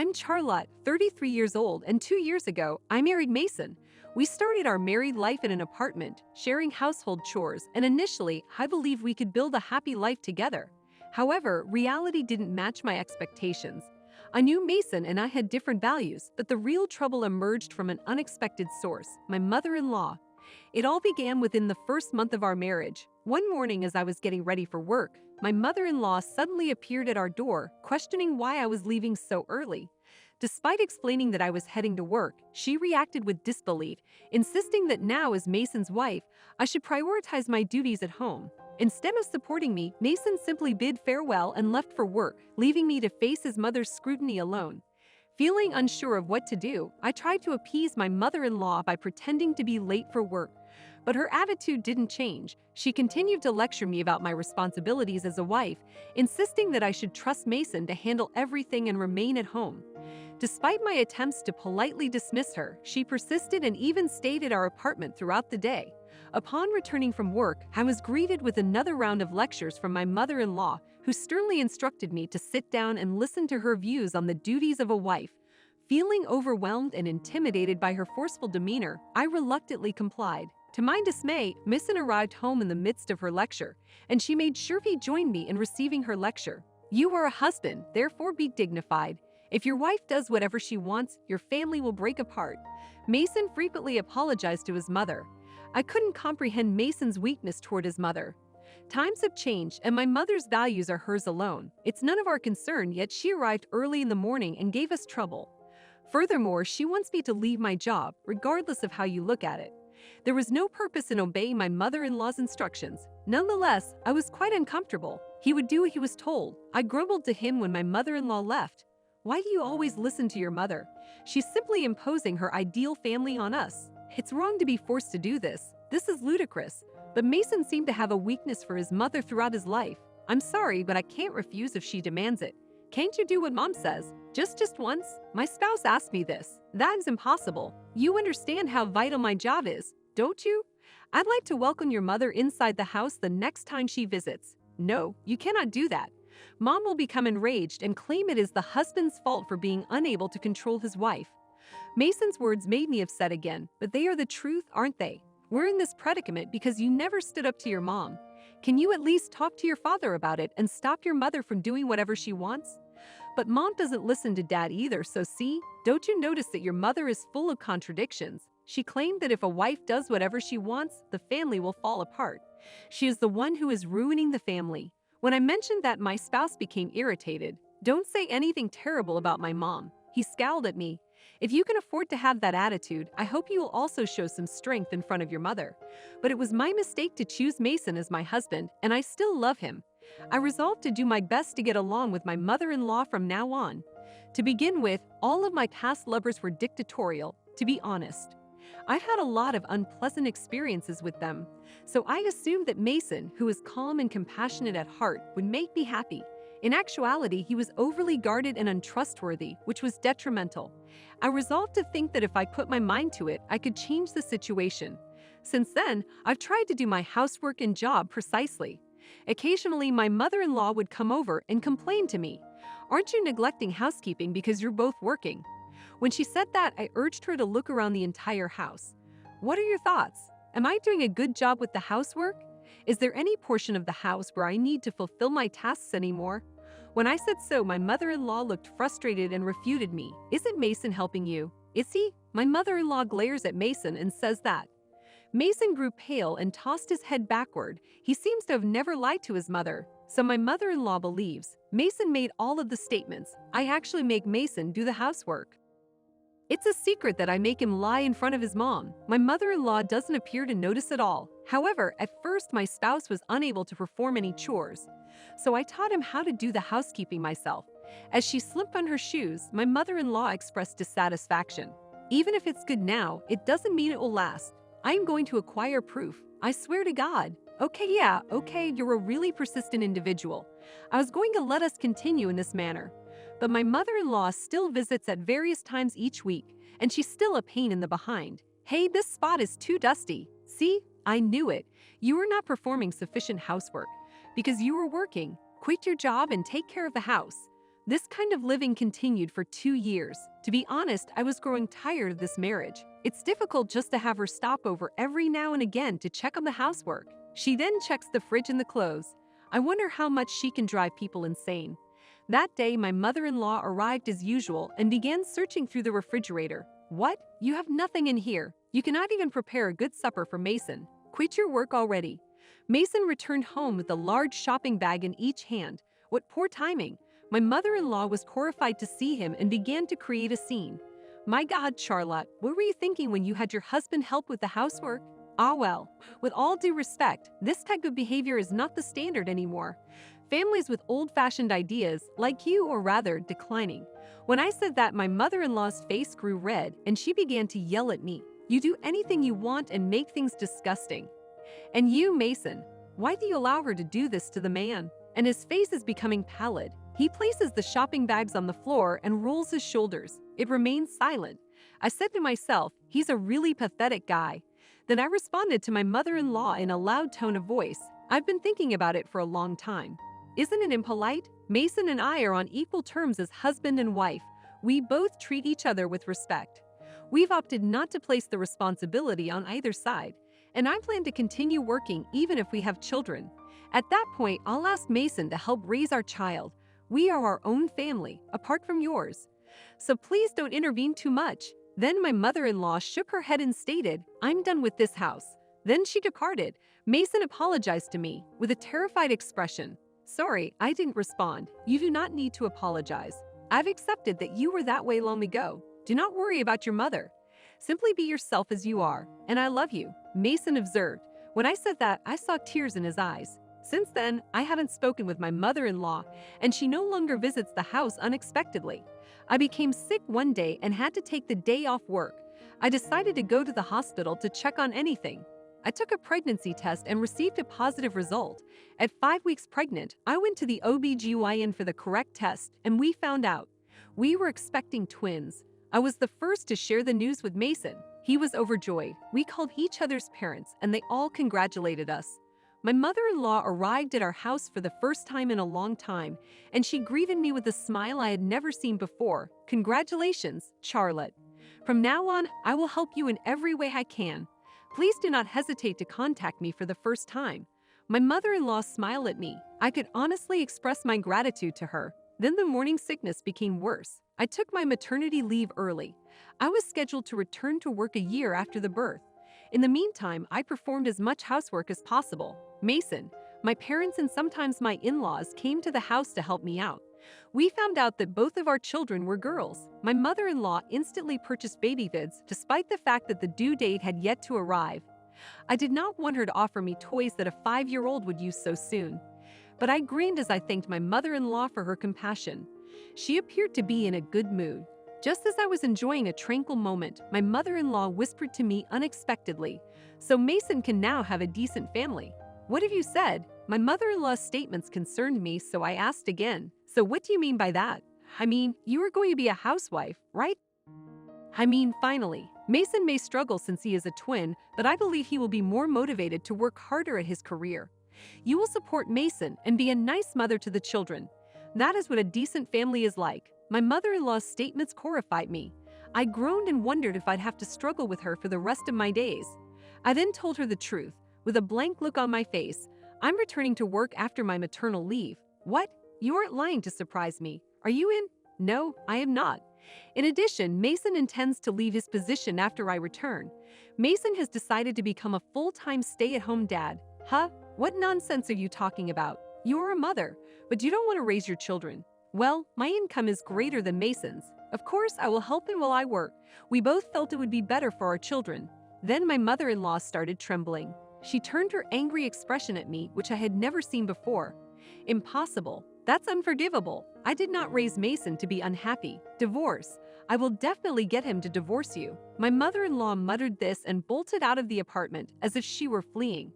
I'm Charlotte, 33 years old, and 2 years ago, I married Mason. We started our married life in an apartment, sharing household chores, and initially, I believed we could build a happy life together. However, reality didn't match my expectations. I knew Mason and I had different values, but the real trouble emerged from an unexpected source, my mother-in-law. It all began within the first month of our marriage. One morning as I was getting ready for work, my mother-in-law suddenly appeared at our door, questioning why I was leaving so early. Despite explaining that I was heading to work, she reacted with disbelief, insisting that now as Mason's wife, I should prioritize my duties at home. Instead of supporting me, Mason simply bid farewell and left for work, leaving me to face his mother's scrutiny alone. Feeling unsure of what to do, I tried to appease my mother-in-law by pretending to be late for work. But her attitude didn't change. She continued to lecture me about my responsibilities as a wife, insisting that I should trust Mason to handle everything and remain at home. Despite my attempts to politely dismiss her, she persisted and even stayed at our apartment throughout the day. Upon returning from work, I was greeted with another round of lectures from my mother-in-law, who sternly instructed me to sit down and listen to her views on the duties of a wife. Feeling overwhelmed and intimidated by her forceful demeanor, I reluctantly complied. To my dismay, Mason arrived home in the midst of her lecture, and she made sure he joined me in receiving her lecture. "You are a husband, therefore be dignified. If your wife does whatever she wants, your family will break apart." Mason frequently apologized to his mother. I couldn't comprehend Mason's weakness toward his mother. Times have changed, and my mother's values are hers alone. It's none of our concern, yet she arrived early in the morning and gave us trouble. Furthermore, she wants me to leave my job, regardless of how you look at it. There was no purpose in obeying my mother-in-law's instructions. Nonetheless, I was quite uncomfortable. He would do what he was told. I grumbled to him when my mother-in-law left. "Why do you always listen to your mother? She's simply imposing her ideal family on us. It's wrong to be forced to do this. This is ludicrous." But Mason seemed to have a weakness for his mother throughout his life. "I'm sorry, but I can't refuse if she demands it. Can't you do what mom says? Just once? My spouse asked me this. That's impossible. You understand how vital my job is, don't you? I'd like to welcome your mother inside the house the next time she visits." "No, you cannot do that." Mom will become enraged and claim it is the husband's fault for being unable to control his wife. Mason's words made me upset again, but they are the truth, aren't they? We're in this predicament because you never stood up to your mom. Can you at least talk to your father about it and stop your mother from doing whatever she wants? But mom doesn't listen to dad either, so see, don't you notice that your mother is full of contradictions? She claimed that if a wife does whatever she wants, the family will fall apart. She is the one who is ruining the family. When I mentioned that, my spouse became irritated. "Don't say anything terrible about my mom." He scowled at me. "If you can afford to have that attitude, I hope you will also show some strength in front of your mother." But it was my mistake to choose Mason as my husband, and I still love him. I resolved to do my best to get along with my mother-in-law from now on. To begin with, all of my past lovers were dictatorial, to be honest. I've had a lot of unpleasant experiences with them, so I assumed that Mason, who is calm and compassionate at heart, would make me happy. In actuality, he was overly guarded and untrustworthy, which was detrimental. I resolved to think that if I put my mind to it, I could change the situation. Since then, I've tried to do my housework and job precisely. Occasionally, my mother-in-law would come over and complain to me. "Aren't you neglecting housekeeping because you're both working?" When she said that, I urged her to look around the entire house. What are your thoughts? Am I doing a good job with the housework? Is there any portion of the house where I need to fulfill my tasks anymore? When I said so, my mother-in-law looked frustrated and refuted me. "Isn't Mason helping you? Is he?" My mother-in-law glares at Mason and says that. Mason grew pale and tossed his head backward. He seems to have never lied to his mother. So my mother-in-law believes Mason made all of the statements. I actually make Mason do the housework. It's a secret that I make him lie in front of his mom. My mother-in-law doesn't appear to notice at all. However, at first my spouse was unable to perform any chores. So I taught him how to do the housekeeping myself. As she slipped on her shoes, my mother-in-law expressed dissatisfaction. "Even if it's good now, it doesn't mean it will last. I am going to acquire proof. I swear to God." Okay, you're a really persistent individual. I was going to let us continue in this manner. But my mother-in-law still visits at various times each week, and she's still a pain in the behind. "Hey, this spot is too dusty. See? I knew it. You were not performing sufficient housework because you were working. Quit your job and take care of the house." This kind of living continued for 2 years. To be honest, I was growing tired of this marriage. It's difficult just to have her stop over every now and again to check on the housework. She then checks the fridge and the clothes. I wonder how much she can drive people insane. That day, my mother-in-law arrived as usual and began searching through the refrigerator. What? You have nothing in here. You cannot even prepare a good supper for Mason. Quit your work already. Mason returned home with a large shopping bag in each hand. What poor timing. My mother-in-law was horrified to see him and began to create a scene. My God, Charlotte, what were you thinking when you had your husband help with the housework? Ah well, with all due respect, this type of behavior is not the standard anymore. Families with old-fashioned ideas, like you, or rather, declining. When I said that, my mother-in-law's face grew red and she began to yell at me. You do anything you want and make things disgusting. And you, Mason, why do you allow her to do this to the man? And his face is becoming pallid. He places the shopping bags on the floor and rolls his shoulders. It remains silent. I said to myself, he's a really pathetic guy. Then I responded to my mother-in-law in a loud tone of voice. I've been thinking about it for a long time. Isn't it impolite? Mason and I are on equal terms as husband and wife. We both treat each other with respect. We've opted not to place the responsibility on either side, and I plan to continue working even if we have children. At that point, I'll ask Mason to help raise our child. We are our own family, apart from yours. So please don't intervene too much. Then my mother-in-law shook her head and stated, I'm done with this house. Then she departed. Mason apologized to me with a terrified expression. Sorry, I didn't respond. You do not need to apologize. I've accepted that you were that way long ago. Do not worry about your mother. Simply be yourself as you are, and I love you, Mason observed. When I said that, I saw tears in his eyes. Since then, I haven't spoken with my mother-in-law, and she no longer visits the house unexpectedly. I became sick one day and had to take the day off work. I decided to go to the hospital to check on anything. I took a pregnancy test and received a positive result. At 5 weeks pregnant, I went to the OB/GYN for the correct test, and we found out. We were expecting twins. I was the first to share the news with Mason. He was overjoyed. We called each other's parents, and they all congratulated us. My mother-in-law arrived at our house for the first time in a long time, and she greeted me with a smile I had never seen before. Congratulations, Charlotte. From now on, I will help you in every way I can. Please do not hesitate to contact me for the first time. My mother-in-law smiled at me. I could honestly express my gratitude to her. Then the morning sickness became worse. I took my maternity leave early. I was scheduled to return to work a year after the birth. In the meantime, I performed as much housework as possible. Mason, my parents and sometimes my in-laws came to the house to help me out. We found out that both of our children were girls. My mother-in-law instantly purchased baby goods despite the fact that the due date had yet to arrive. I did not want her to offer me toys that a 5-year-old would use so soon. But I grinned as I thanked my mother-in-law for her compassion. She appeared to be in a good mood. Just as I was enjoying a tranquil moment, my mother-in-law whispered to me unexpectedly, "So Mason can now have a decent family." What have you said? My mother-in-law's statements concerned me, so I asked again. So what do you mean by that? I mean, you are going to be a housewife, right? I mean, finally. Mason may struggle since he is a twin, but I believe he will be more motivated to work harder at his career. You will support Mason and be a nice mother to the children. That is what a decent family is like. My mother-in-law's statements horrified me. I groaned and wondered if I'd have to struggle with her for the rest of my days. I then told her the truth. With a blank look on my face, I'm returning to work after my maternal leave. What? You aren't lying to surprise me. Are you in? No, I am not. In addition, Mason intends to leave his position after I return. Mason has decided to become a full-time stay-at-home dad. Huh? What nonsense are you talking about? You are a mother, but you don't want to raise your children. Well, my income is greater than Mason's. Of course, I will help him while I work. We both felt it would be better for our children. Then my mother-in-law started trembling. She turned her angry expression at me, which I had never seen before. Impossible. That's unforgivable. I did not raise Mason to be unhappy. Divorce. I will definitely get him to divorce you. My mother-in-law muttered this and bolted out of the apartment as if she were fleeing.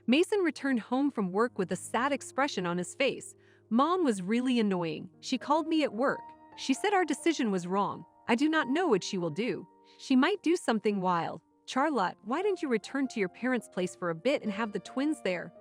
Mason returned home from work with a sad expression on his face. Mom was really annoying. She called me at work. She said our decision was wrong. I do not know what she will do. She might do something wild. Charlotte, why don't you return to your parents' place for a bit and have the twins there?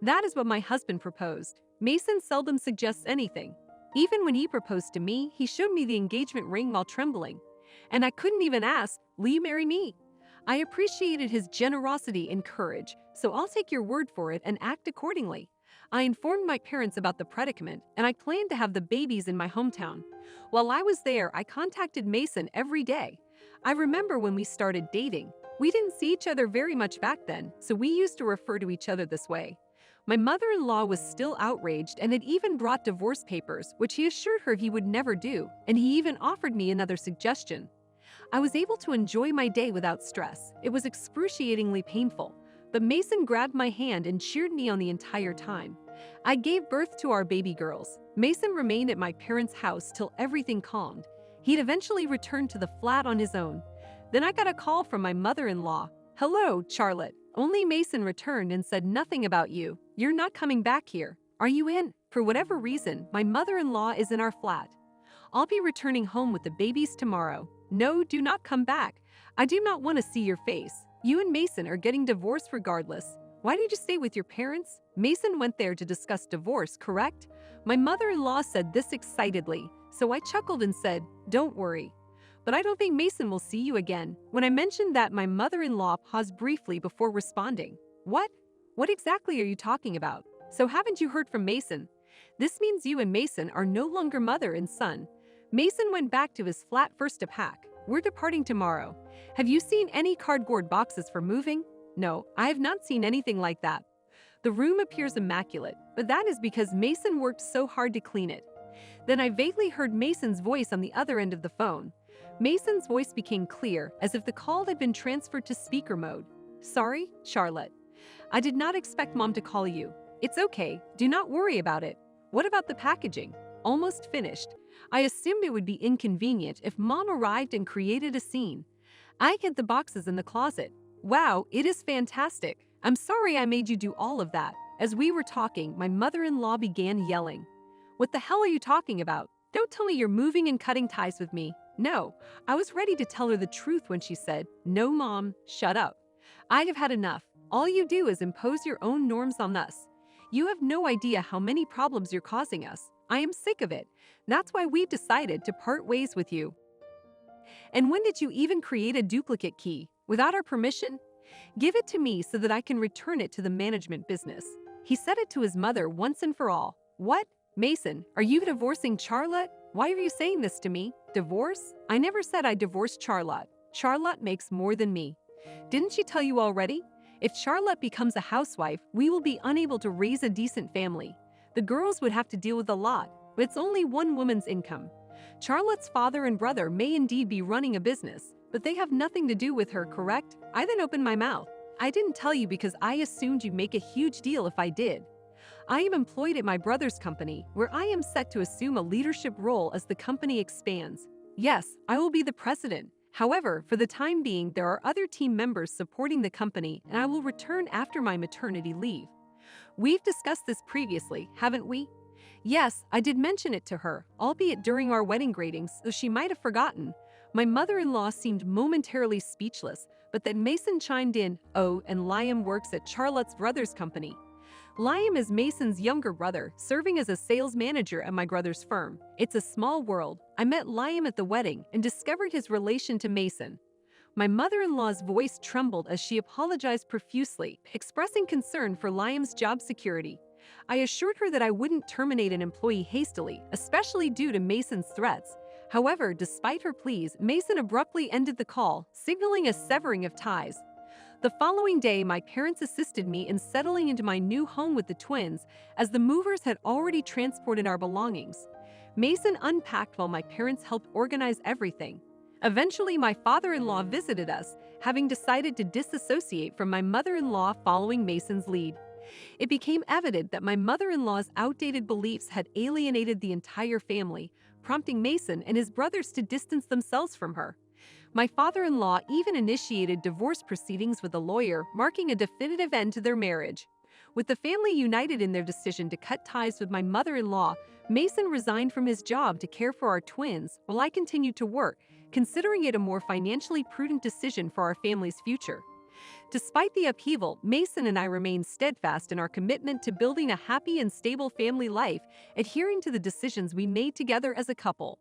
That is what my husband proposed. Mason seldom suggests anything. Even when he proposed to me, he showed me the engagement ring while trembling. And I couldn't even ask, "Will you marry me?" I appreciated his generosity and courage, so I'll take your word for it and act accordingly. I informed my parents about the predicament, and I planned to have the babies in my hometown. While I was there, I contacted Mason every day. I remember when we started dating. We didn't see each other very much back then, so we used to refer to each other this way. My mother-in-law was still outraged and had even brought divorce papers, which he assured her he would never do, and he even offered me another suggestion. I was able to enjoy my day without stress. It was excruciatingly painful, but Mason grabbed my hand and cheered me on the entire time. I gave birth to our baby girls. Mason remained at my parents' house till everything calmed. He'd eventually returned to the flat on his own. Then I got a call from my mother-in-law. "Hello, Charlotte. Only Mason returned and said nothing about you. You're not coming back here. Are you in?" For whatever reason, my mother-in-law is in our flat. "I'll be returning home with the babies tomorrow." "No, do not come back. I do not want to see your face. You and Mason are getting divorced regardless. Why did you stay with your parents?" Mason went there to discuss divorce, correct? My mother-in-law said this excitedly, so I chuckled and said, "Don't worry. But I don't think Mason will see you again." When I mentioned that, my mother-in-law paused briefly before responding. "What? What exactly are you talking about? So haven't you heard from Mason? This means you and Mason are no longer mother and son." Mason went back to his flat first to pack. "We're departing tomorrow. Have you seen any cardboard boxes for moving?" "No, I have not seen anything like that. The room appears immaculate, but that is because Mason worked so hard to clean it." Then I vaguely heard Mason's voice on the other end of the phone. Mason's voice became clear, as if the call had been transferred to speaker mode. "Sorry, Charlotte. I did not expect Mom to call you. It's okay, do not worry about it. What about the packaging?" "Almost finished. I assumed it would be inconvenient if Mom arrived and created a scene. I hid the boxes in the closet." "Wow, it is fantastic. I'm sorry I made you do all of that." As we were talking, my mother-in-law began yelling. "What the hell are you talking about? Don't tell me you're moving and cutting ties with me." No, I was ready to tell her the truth when she said, "No, Mom, shut up. I have had enough. All you do is impose your own norms on us. You have no idea how many problems you're causing us. I am sick of it. That's why we've decided to part ways with you." "And when did you even create a duplicate key? Without our permission? Give it to me so that I can return it to the management business." He said it to his mother once and for all. "What? Mason, are you divorcing Charlotte? Why are you saying this to me? Divorce? I never said I divorced Charlotte. Charlotte makes more than me. Didn't she tell you already? If Charlotte becomes a housewife, we will be unable to raise a decent family. The girls would have to deal with a lot, but it's only one woman's income. Charlotte's father and brother may indeed be running a business, but they have nothing to do with her, correct?" I then opened my mouth. "I didn't tell you because I assumed you'd make a huge deal if I did. I am employed at my brother's company, where I am set to assume a leadership role as the company expands. Yes, I will be the president. However, for the time being, there are other team members supporting the company, and I will return after my maternity leave. We've discussed this previously, haven't we?" Yes, I did mention it to her, albeit during our wedding greetings, so she might have forgotten. My mother-in-law seemed momentarily speechless, but then Mason chimed in, "Oh, and Liam works at Charlotte's brother's company." Liam is Mason's younger brother, serving as a sales manager at my brother's firm. It's a small world. I met Liam at the wedding and discovered his relation to Mason. My mother-in-law's voice trembled as she apologized profusely, expressing concern for Liam's job security. I assured her that I wouldn't terminate an employee hastily, especially due to Mason's threats. However, despite her pleas, Mason abruptly ended the call, signaling a severing of ties. The following day, my parents assisted me in settling into my new home with the twins, as the movers had already transported our belongings. Mason unpacked while my parents helped organize everything. Eventually, my father-in-law visited us, having decided to disassociate from my mother-in-law following Mason's lead. It became evident that my mother-in-law's outdated beliefs had alienated the entire family, prompting Mason and his brothers to distance themselves from her. My father-in-law even initiated divorce proceedings with a lawyer, marking a definitive end to their marriage. With the family united in their decision to cut ties with my mother-in-law, Mason resigned from his job to care for our twins while I continued to work, considering it a more financially prudent decision for our family's future. Despite the upheaval, Mason and I remain steadfast in our commitment to building a happy and stable family life, adhering to the decisions we made together as a couple.